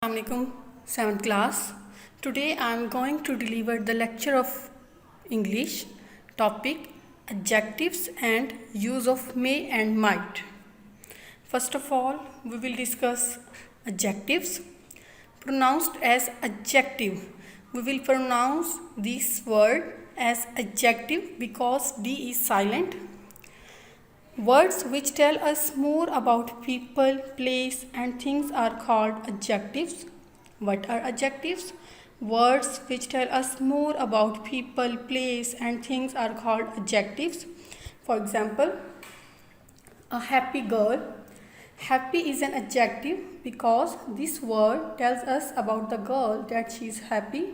Assalamualaikum 7th class. Today I am going to deliver the lecture of English topic adjectives and use of may and might. First of all, we will discuss adjectives pronounced as adjective. We will pronounce this word as adjective because D is silent. Words which tell us more about people, place and things are called adjectives. What are adjectives? Words which tell us more about people, place and things are called adjectives. For example, a happy girl. Happy is an adjective because this word tells us about the girl that she is happy.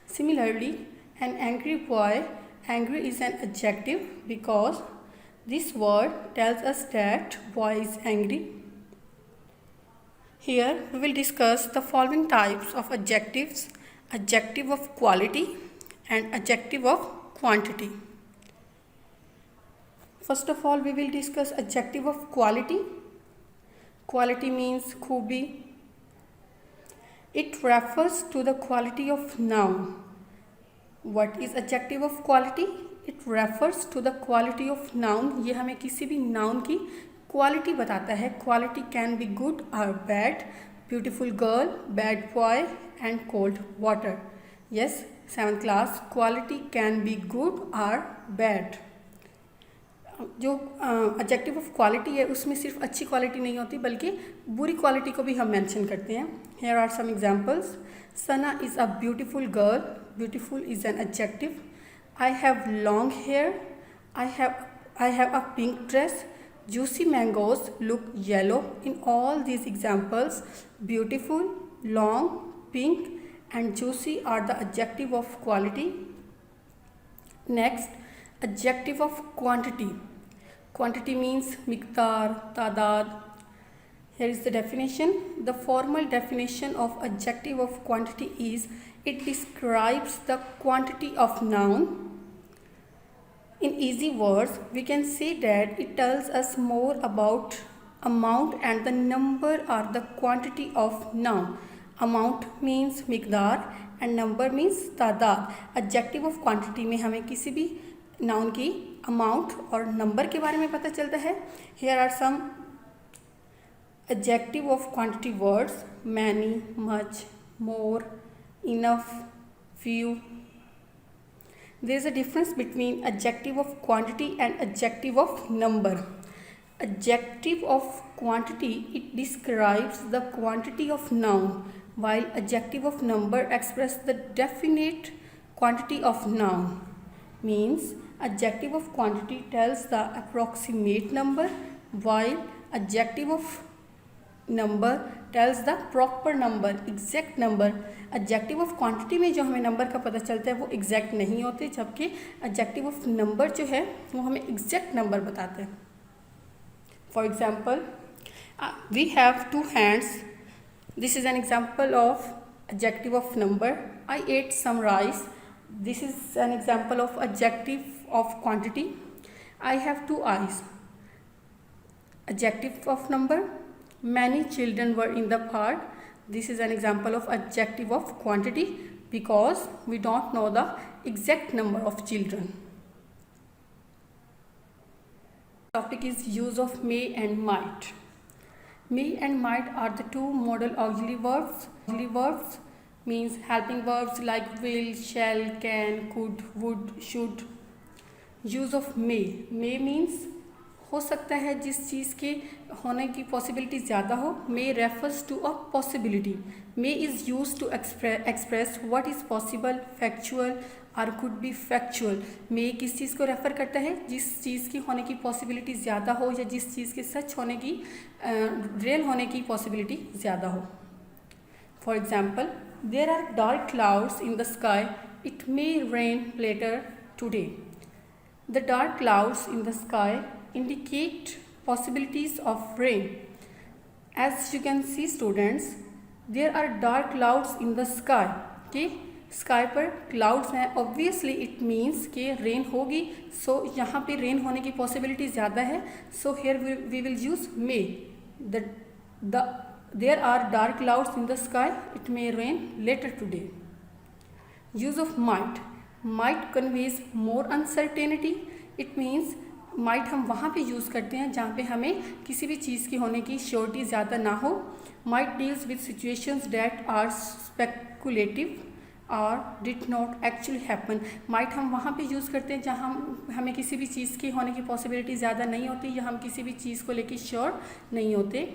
Similarly, an angry boy. Angry is an adjective because this word tells us that boy is angry. Here we will discuss the following types of adjectives: adjective of quality and adjective of quantity. First of all, we will discuss adjective of quality. Quality means खूबी. It refers to the quality of noun. What is adjective of quality? It refers to the quality of noun. ये हमें किसी भी noun की quality बताता है. Quality can be good or bad. Beautiful girl, bad boy and cold water. Yes, 7th class, quality can be good or bad. जो adjective of quality है उसमें सिर्फ अच्छी quality नहीं होती बल्कि बुरी quality को भी हम mention करते हैं. Here are some examples. Sana is a beautiful girl. Beautiful is an adjective. I have long hair. I have a pink dress. Juicy mangoes look yellow. In all these examples, beautiful, long, pink and juicy are the adjective of quality. Next, adjective of quantity. Quantity means miqdar, tadad. Here is the definition. The formal definition of adjective of quantity is it describes the quantity of noun. In easy words, we can say that it tells us more about amount and the number or the quantity of noun. Amount means miqdar and number means तादाद. Adjective of quantity में हमें किसी भी noun की amount और number के बारे में पता चलता है. Here are some adjective of quantity words: many, much, more, enough, few. There is a difference between adjective of quantity and adjective of number. Adjective of quantity, it describes the quantity of noun, while adjective of number express the definite quantity of noun. Means adjective of quantity tells the approximate number, while adjective of number tells the proper number, exact number. adjective of quantity में जो हमें number का पता चलता है वो exact नहीं होते, जबकि adjective of number जो है वो हमें exact number बताते हैं. For example, we have 2 hands. This is an example of adjective of number. I ate some rice. This is an example of adjective of quantity. I have 2 eyes. Adjective of number. Many children were in the park. This is an example of adjective of quantity because we don't know the exact number of children. Topic is use of may and might. May and might are the 2 modal auxiliary verbs. Auxiliary verbs means helping verbs like will, shall, can, could, would, should. Use of may. May means हो सकता है जिस चीज़ के होने की possibility ज़्यादा हो. May refers to a possibility. May is use to express what is possible, factual और कुड बी फैक्चुअल. मे किस चीज़ को रेफ़र करता है? जिस चीज़ की होने की पॉसिबिलिटी ज़्यादा हो या जिस चीज़ के सच होने की रियल होने की पॉसिबिलिटी ज़्यादा हो. For example, there are dark clouds in the sky. It may rain later today. The dark clouds in the sky indicate possibilities of rain. As you can see students, there are dark clouds in the sky. Okay, sky पर clouds हैं, obviously it means कि rain होगी. So यहाँ पे rain होने की possibility ज़्यादा है. So here we will use may. The There are dark clouds in the sky. It may rain later today. Use of might. Might conveys more uncertainty. It means might हम वहाँ पे use करते हैं जहाँ पे हमें किसी भी चीज़ की होने की श्योरिटी ज़्यादा ना हो. Might deals with situations that are speculative और did not actually happen. Might हम वहाँ पे यूज़ करते हैं जहाँ हमें किसी भी चीज़ की होने की पॉसिबिलिटी ज़्यादा नहीं होती या हम किसी भी चीज़ को लेकर श्योर नहीं होते.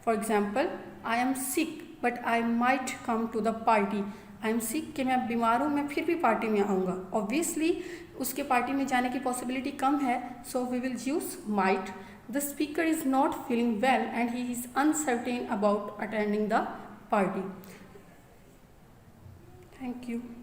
For example, I am sick but I might come to the party. I am sick कि मैं बीमार हूँ, मैं फिर भी पार्टी में आऊँगा. ऑब्वियसली उसके पार्टी में जाने की पॉसिबिलिटी कम है, so we will use might. The speaker is not feeling well and he is uncertain about attending the party. Thank you.